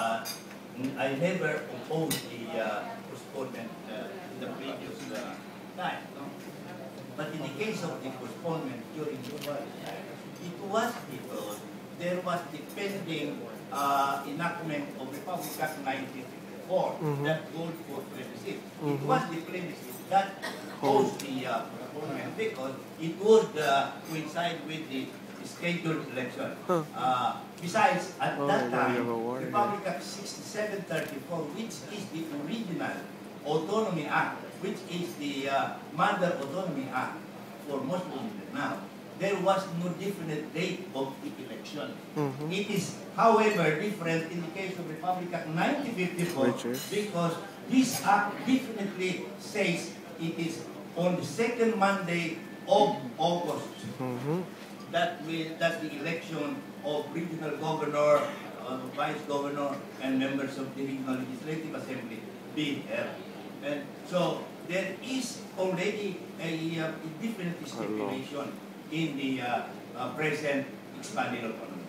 uh, I never opposed the postponement in the previous time. No? But in the case of the postponement during January, it was because there was the pending enactment of Republic Act 1954 that called for plebiscite. It was the plebiscite that caused the postponement because it would coincide with the scheduled election. Besides, at that time, Republic Act 6734, which is the original Autonomy Act, which is the Mother Autonomy Act for most of now, there was no definite date of the election. It is, however, different in the case of Republic Act 1954 because this act definitely says it is on the second Monday of August that the election of regional governor, vice governor, and members of the regional legislative assembly be held. And so there is already a different stipulation in the present expanded autonomy.